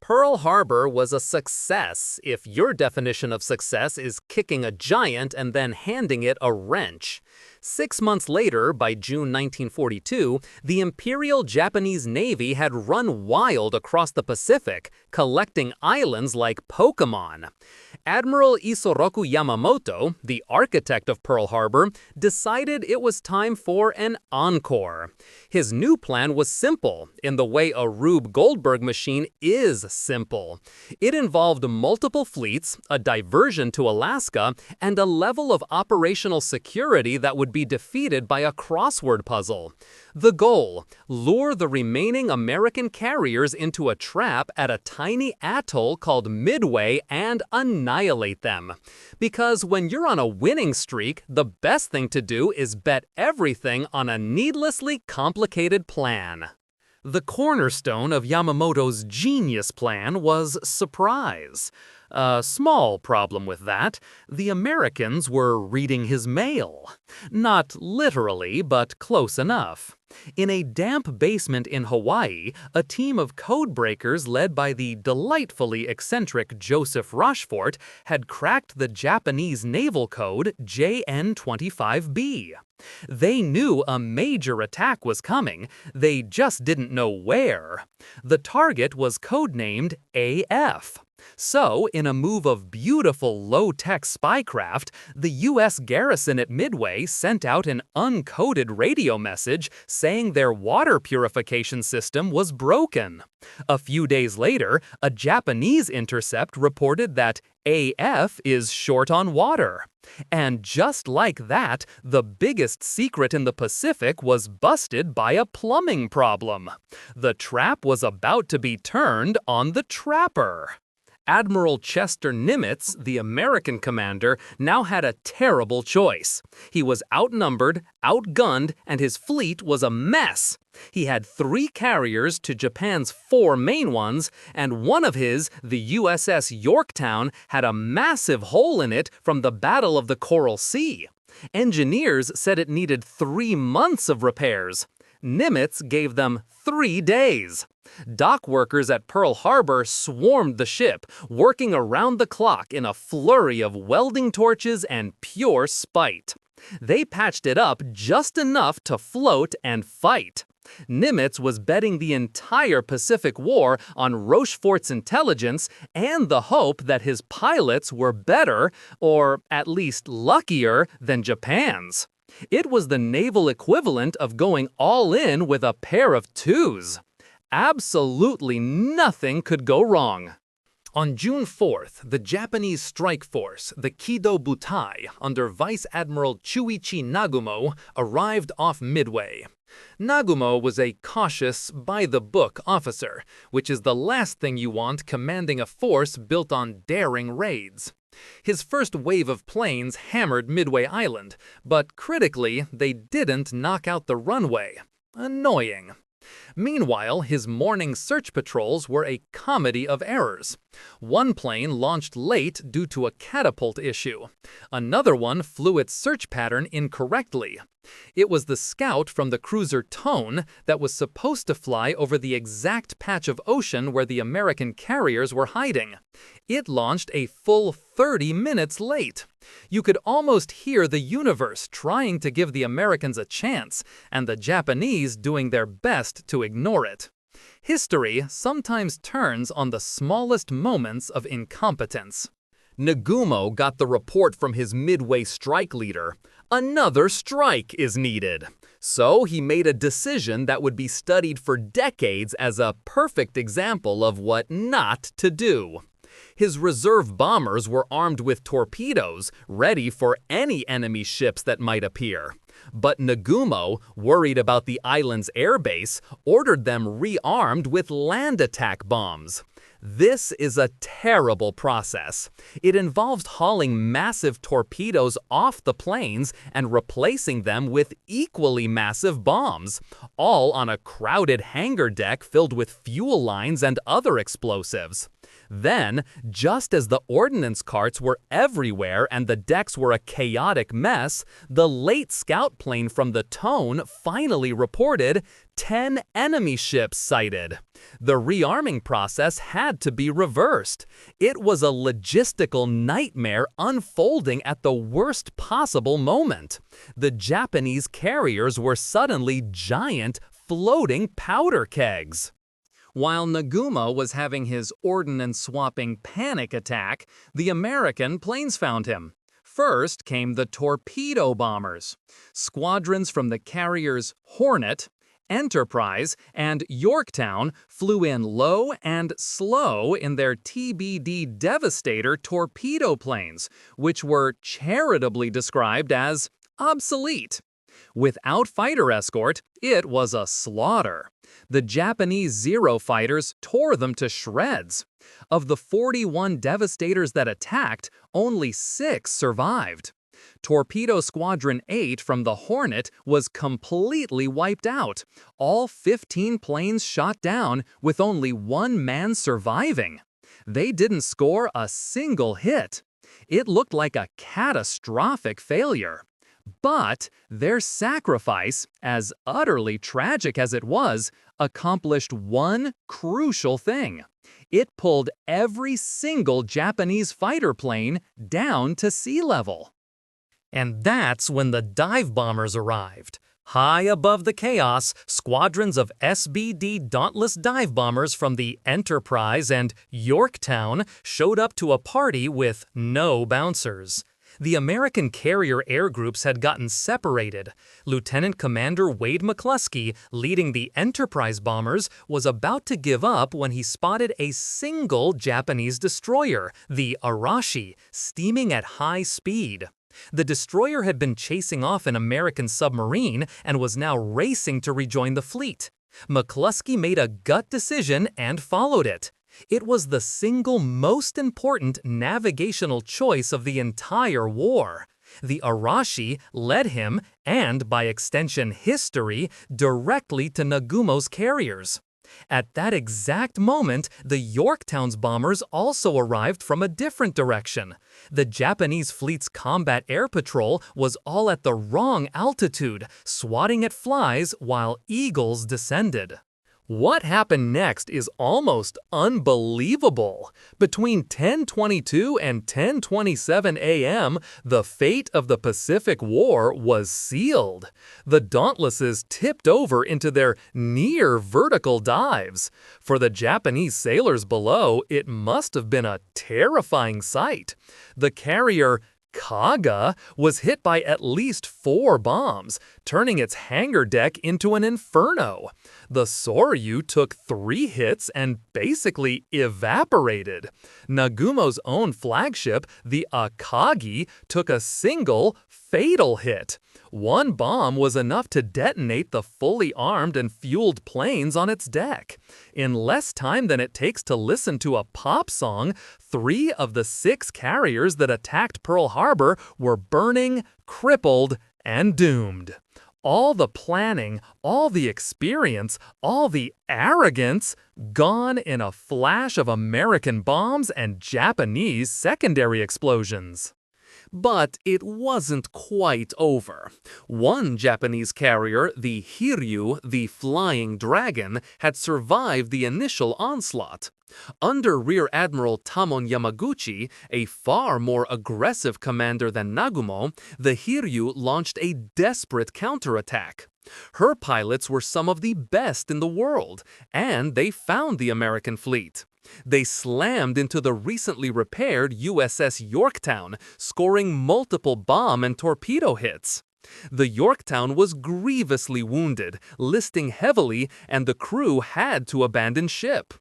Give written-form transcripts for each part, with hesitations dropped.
Pearl Harbor was a success if your definition of success is kicking a giant and then handing it a wrench. 6 months later, by June 1942, the Imperial Japanese Navy had run wild across the Pacific, collecting islands like Pokemon. Admiral Isoroku Yamamoto, the architect of Pearl Harbor, decided it was time for an encore. His new plan was simple, in the way a Rube Goldberg machine is simple. It involved multiple fleets, a diversion to Alaska, and a level of operational security that would be defeated by a crossword puzzle. The goal: lure the remaining American carriers into a trap at a tiny atoll called Midway and annihilate them. Because when you're on a winning streak, the best thing to do is bet everything on a needlessly complicated plan. The cornerstone of Yamamoto's genius plan was surprise. A small problem with that: the Americans were reading his mail. Not literally, but close enough. In a damp basement in Hawaii, a team of codebreakers led by the delightfully eccentric Joseph Rochefort had cracked the Japanese naval code JN-25B. They knew a major attack was coming, they just didn't know where. The target was codenamed AF. So, in a move of beautiful low-tech spycraft, the U.S. garrison at Midway sent out an uncoded radio message saying their water purification system was broken. A few days later, a Japanese intercept reported that AF is short on water. And just like that, the biggest secret in the Pacific was busted by a plumbing problem. The trap was about to be turned on the trapper. Admiral Chester Nimitz, the American commander, now had a terrible choice. He was outnumbered, outgunned, and his fleet was a mess. He had 3 carriers to Japan's 4 main ones, and one of his, the USS Yorktown, had a massive hole in it from the Battle of the Coral Sea. Engineers said it needed 3 months of repairs. Nimitz gave them 3 days. Dock workers at Pearl Harbor swarmed the ship, working around the clock in a flurry of welding torches and pure spite. They patched it up just enough to float and fight. Nimitz was betting the entire Pacific War on Rochefort's intelligence and the hope that his pilots were better, or at least luckier, than Japan's. It was the naval equivalent of going all in with a pair of 2s. Absolutely nothing could go wrong. On June 4th, the Japanese strike force, the Kido Butai, under Vice Admiral Chuichi Nagumo, arrived off Midway. Nagumo was a cautious, by-the-book officer, which is the last thing you want commanding a force built on daring raids. His first wave of planes hammered Midway Island, but critically, they didn't knock out the runway. Annoying. Meanwhile, his morning search patrols were a comedy of errors. One plane launched late due to a catapult issue. Another one flew its search pattern incorrectly. It was the scout from the cruiser Tone that was supposed to fly over the exact patch of ocean where the American carriers were hiding. It launched a full 30 minutes late. You could almost hear the universe trying to give the Americans a chance, and the Japanese doing their best to ignore it. History sometimes turns on the smallest moments of incompetence. Nagumo got the report from his Midway strike leader. Another strike is needed. So he made a decision that would be studied for decades as a perfect example of what not to do. His reserve bombers were armed with torpedoes, ready for any enemy ships that might appear. But Nagumo, worried about the island's airbase, ordered them rearmed with land attack bombs. This is a terrible process. It involves hauling massive torpedoes off the planes and replacing them with equally massive bombs, all on a crowded hangar deck filled with fuel lines and other explosives. Then, just as the ordnance carts were everywhere and the decks were a chaotic mess, the late scout plane from the Tone finally reported, 10 enemy ships sighted. The rearming process had to be reversed. It was a logistical nightmare unfolding at the worst possible moment. The Japanese carriers were suddenly giant, floating powder kegs. While Nagumo was having his ordnance-swapping panic attack, the American planes found him. First came the torpedo bombers. Squadrons from the carriers Hornet, Enterprise, and Yorktown flew in low and slow in their TBD Devastator torpedo planes, which were charitably described as obsolete. Without fighter escort, it was a slaughter. The Japanese Zero fighters tore them to shreds. Of the 41 Devastators that attacked, only 6 survived. Torpedo Squadron 8 from the Hornet was completely wiped out. All 15 planes shot down, with only 1 man surviving. They didn't score a single hit. It looked like a catastrophic failure. But their sacrifice, as utterly tragic as it was, accomplished one crucial thing. It pulled every single Japanese fighter plane down to sea level. And that's when the dive bombers arrived. High above the chaos, squadrons of SBD Dauntless dive bombers from the Enterprise and Yorktown showed up to a party with no bouncers. The American carrier air groups had gotten separated. Lieutenant Commander Wade McCluskey, leading the Enterprise bombers, was about to give up when he spotted a single Japanese destroyer, the Arashi, steaming at high speed. The destroyer had been chasing off an American submarine and was now racing to rejoin the fleet. McCluskey made a gut decision and followed it. It was the single most important navigational choice of the entire war. The Arashi led him, and by extension history, directly to Nagumo's carriers. At that exact moment, the Yorktown's bombers also arrived from a different direction. The Japanese fleet's combat air patrol was all at the wrong altitude, swatting at flies while eagles descended. What happened next is almost unbelievable. Between 10:22 and 10:27 a.m., the fate of the Pacific War was sealed. The Dauntlesses tipped over into their near-vertical dives. For the Japanese sailors below, it must have been a terrifying sight. The carrier Kaga was hit by at least 4 bombs, turning its hangar deck into an inferno. The Soryu took 3 hits and basically evaporated. Nagumo's own flagship, the Akagi, took a single, fatal hit. 1 bomb was enough to detonate the fully armed and fueled planes on its deck. In less time than it takes to listen to a pop song, 3 of the 6 carriers that attacked Pearl Harbor were burning, crippled, and doomed. All the planning, all the experience, all the arrogance, gone in a flash of American bombs and Japanese secondary explosions. But it wasn't quite over. One Japanese carrier, the Hiryu, the Flying Dragon, had survived the initial onslaught. Under Rear Admiral Tamon Yamaguchi, a far more aggressive commander than Nagumo, the Hiryu launched a desperate counterattack. Her pilots were some of the best in the world, and they found the American fleet. They slammed into the recently repaired USS Yorktown, scoring multiple bomb and torpedo hits. The Yorktown was grievously wounded, listing heavily, and the crew had to abandon ship.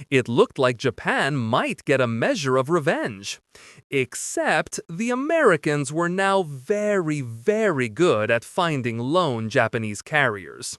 It looked like Japan might get a measure of revenge. Except the Americans were now very, very good at finding lone Japanese carriers.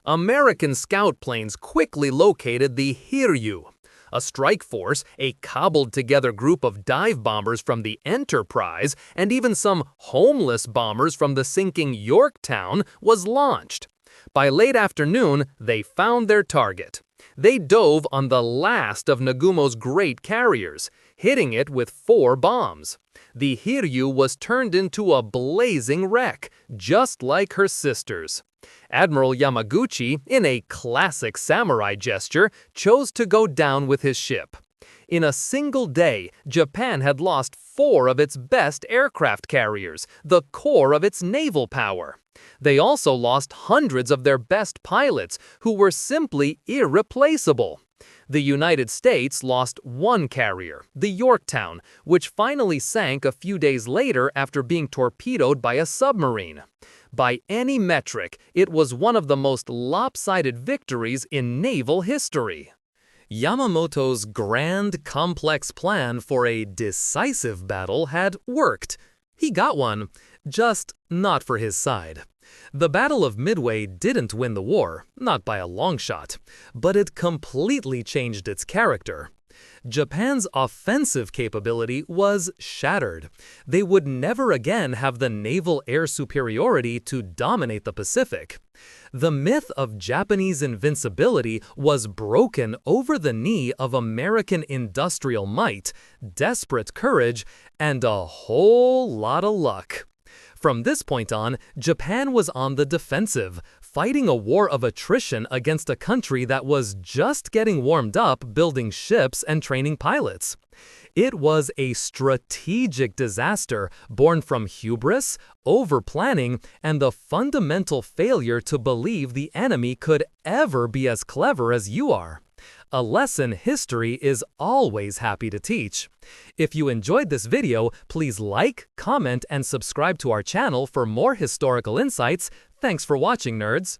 American scout planes quickly located the Hiryu. A strike force, a cobbled-together group of dive bombers from the Enterprise, and even some homeless bombers from the sinking Yorktown was launched. By late afternoon, they found their target. They dove on the last of Nagumo's great carriers, hitting it with 4 bombs. The Hiryu was turned into a blazing wreck, just like her sisters. Admiral Yamaguchi, in a classic samurai gesture, chose to go down with his ship. In a single day, Japan had lost 4 of its best aircraft carriers, the core of its naval power. They also lost hundreds of their best pilots, who were simply irreplaceable. The United States lost 1 carrier, the Yorktown, which finally sank a few days later after being torpedoed by a submarine. By any metric, it was one of the most lopsided victories in naval history. Yamamoto's grand, complex plan for a decisive battle had worked. He got one, just not for his side. The Battle of Midway didn't win the war, not by a long shot, but it completely changed its character. Japan's offensive capability was shattered. They would never again have the naval air superiority to dominate the Pacific. The myth of Japanese invincibility was broken over the knee of American industrial might, desperate courage, and a whole lot of luck. From this point on, Japan was on the defensive, fighting a war of attrition against a country that was just getting warmed up building ships and training pilots. It was a strategic disaster born from hubris, over-planning, and the fundamental failure to believe the enemy could ever be as clever as you are. A lesson history is always happy to teach. If you enjoyed this video, please like, comment, and subscribe to our channel for more historical insights. Thanks for watching, nerds!